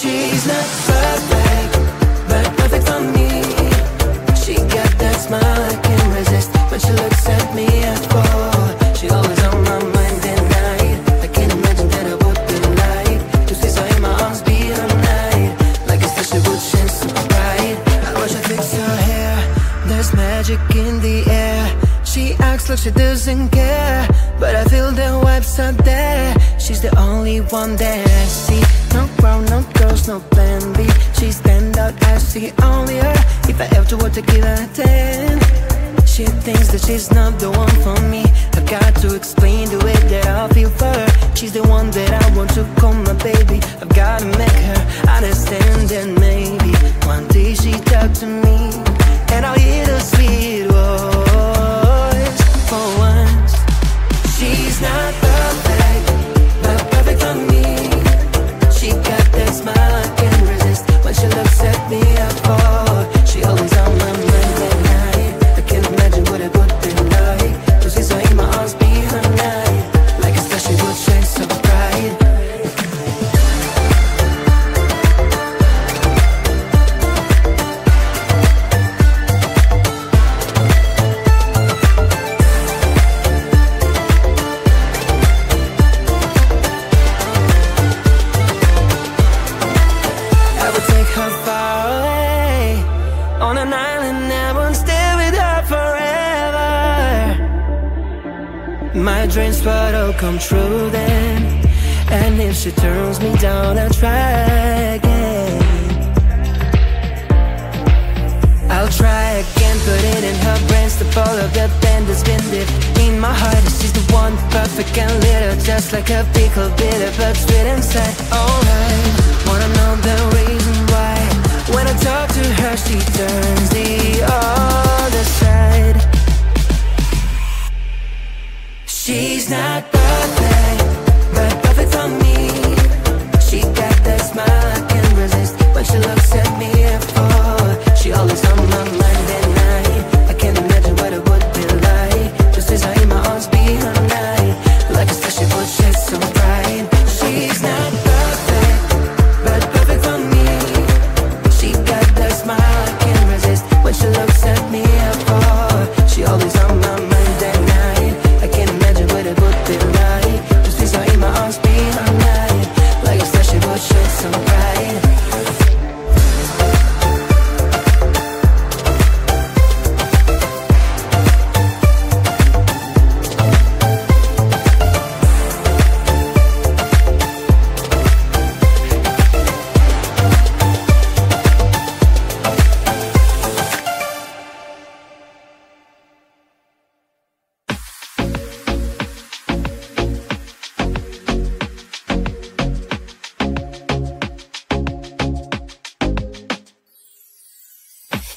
She's not perfect, but perfect for me. She got that smile I can't resist. When she looks at me, I fall. She always on my mind at night. I can't imagine that I would be like to see her in my arms be all night. Like a special would shine so bright. I watch her fix her hair. There's magic in the air. She acts like she doesn't care, but I feel the vibes out there. She's the only one that I see. No crowd, no girls, no plan B. She stand out, I see only her. If I ever were to give her a 10, she thinks that she's not the one for me. I've got to explain the way that I feel for her. She's the one that I want to call my baby. I've gotta make her understand that maybe one day she talk to me and I'll hear the sweet voice for once. She's not perfect, but perfect for me. She got that smile I can't resist. When she looks at me, I fall. She always on my mind at night. I can't imagine what it would be like to see her in my arms be her night. Like a star she would shine so bright. My dreams would all come true then. And if she turns me down, I'll try again. I'll try again, put it in her brains to follow the band that's been lit in my heart. She's the one, perfect and little, just like a pickle, bitter but sweet inside. Alright, wanna know the reason why? When I talk to her, she turns the other side. She's not perfect, but perfect for me. She got that smile I can't resist. When she looks at me, I fall. She always on my mind at night. I can't imagine what it would be like just as I in my arms be all night. Like a star she would shine so bright. She's not perfect, but perfect for me. She got that smile I can't resist. When she looks at me, I fall. She always on my mind at night. I can't imagine what it would be like just as I in my arms be all night. Like a star she would shine so bright.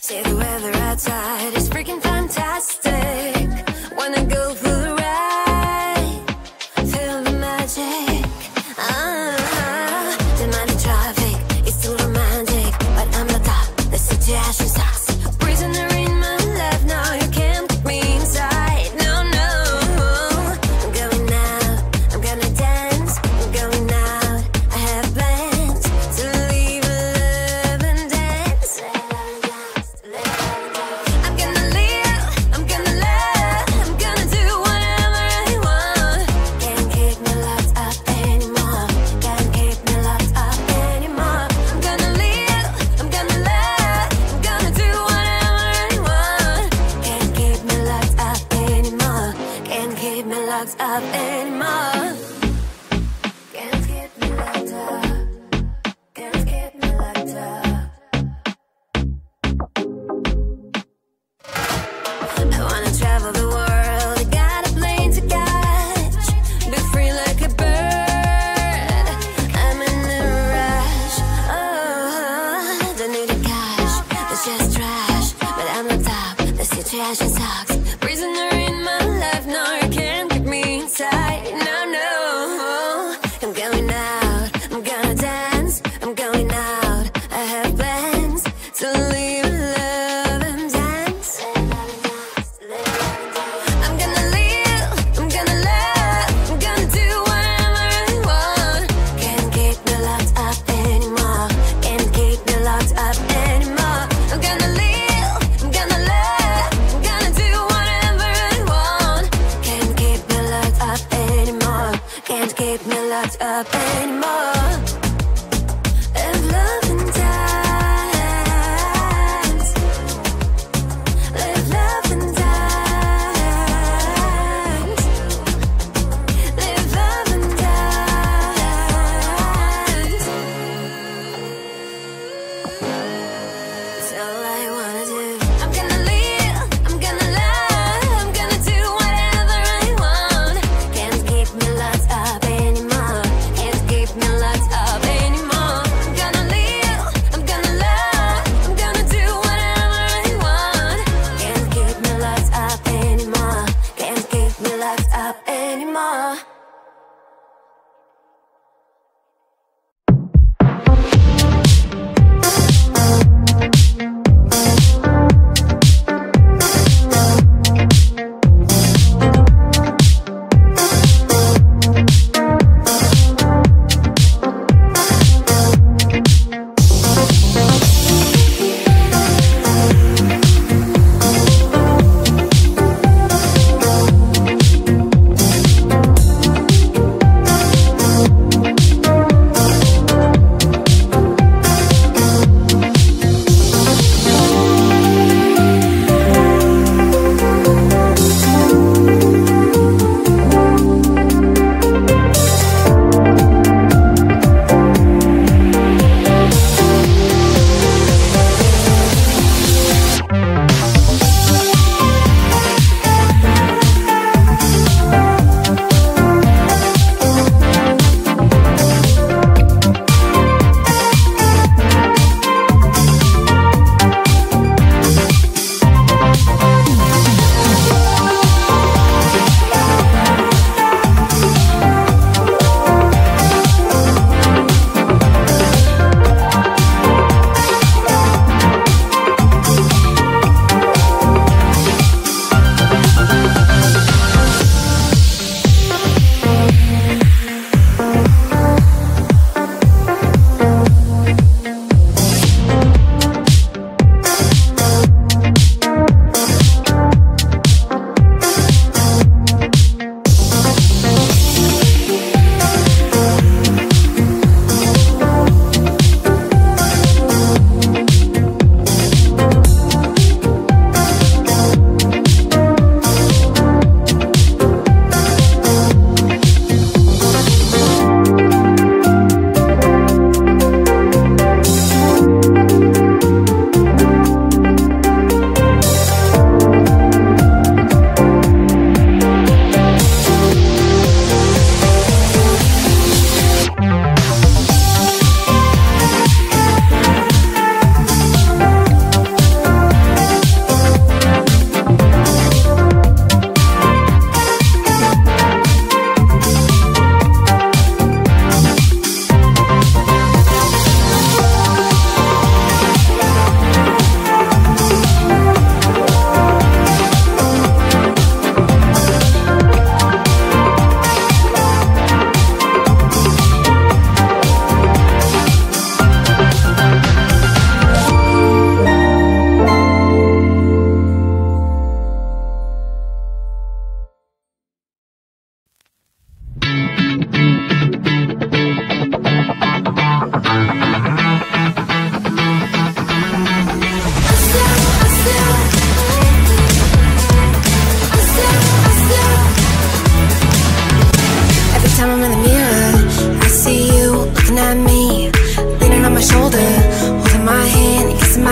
Say the weather outside is freaking fantastic. Wanna go for the ride, feel the magic. Demand the traffic, it's too romantic, but I'm not up. The situation sucks. Prisoner in my life now, you can't put me inside. No, no. I'm going out, I'm gonna dance. I'm going out, I have plans to leave love and dance. I'm gonna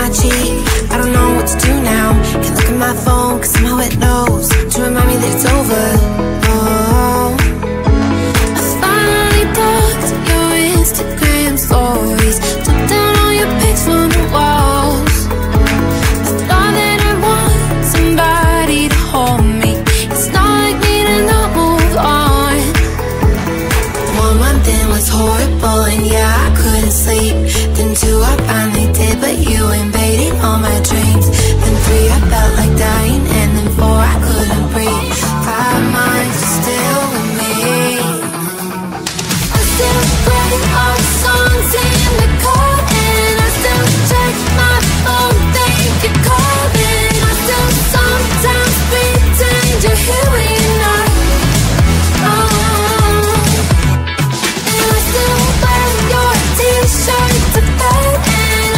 my cheek. I don't know what to do now. Can't look at my phone, cause somehow it knows to remind me that it's over. Oh, I finally blocked your Instagram stories, took down all your pics from the walls. I thought that I want somebody to hold me. It's not like me to not move on. 1 month in was horrible, and yeah, I couldn't sleep. Then 2, I finally did, but you invaded all my dreams. Then 3, I felt like dying, and then 4, I couldn't breathe. 5 months still with me. I still write all the songs in the car, and I still check my phone, think you're calling. I still sometimes pretend you're here when you're not. And I still wear your t-shirt to bed, and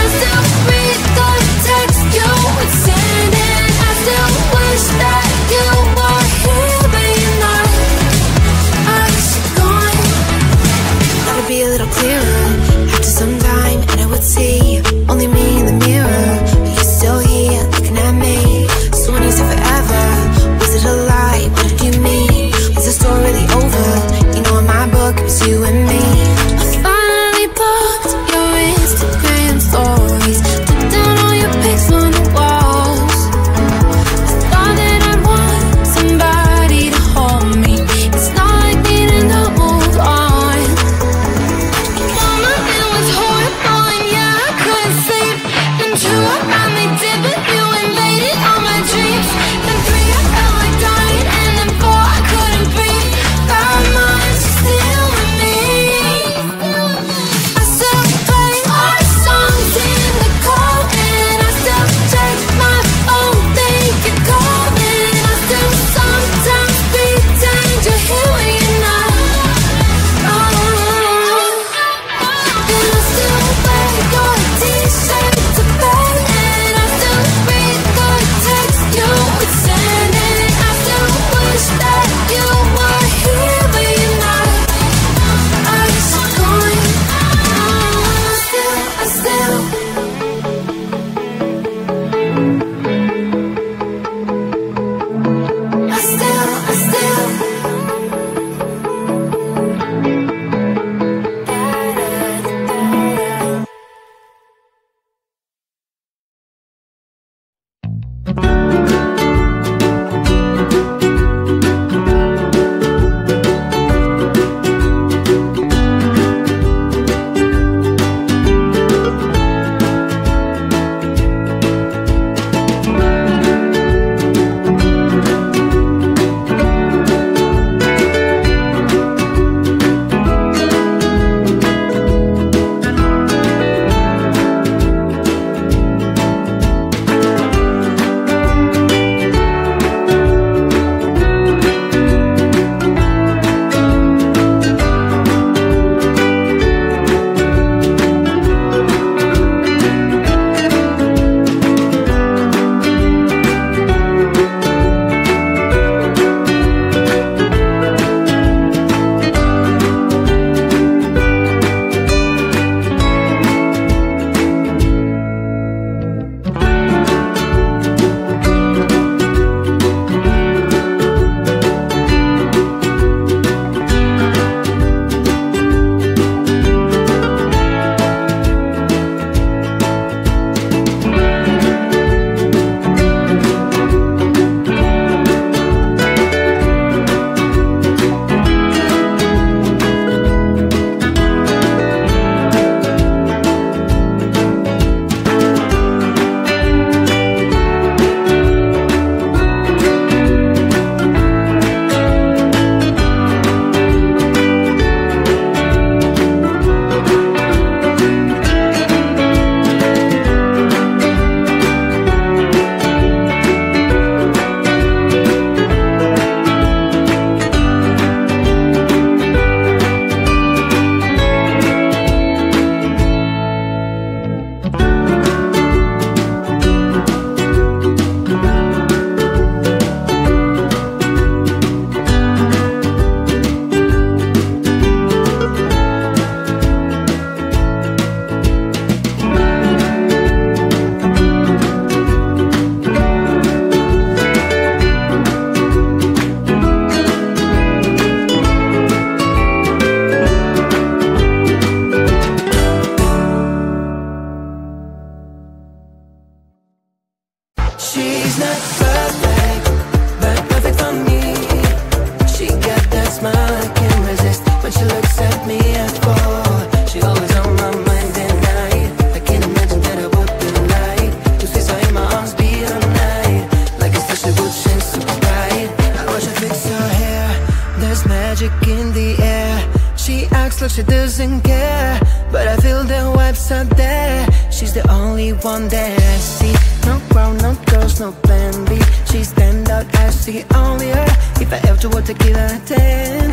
she's the only one that I see. No grown, no girls, no plan B. She stand out as the only her. If I ever were to give her a 10,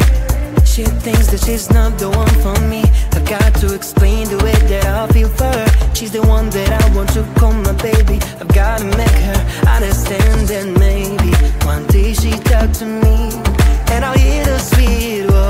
she thinks that she's not the one for me. I've got to explain the way that I feel for her. She's the one that I want to call my baby. I've got to make her understand that maybe one day she talk to me and I'll hear the sweet words.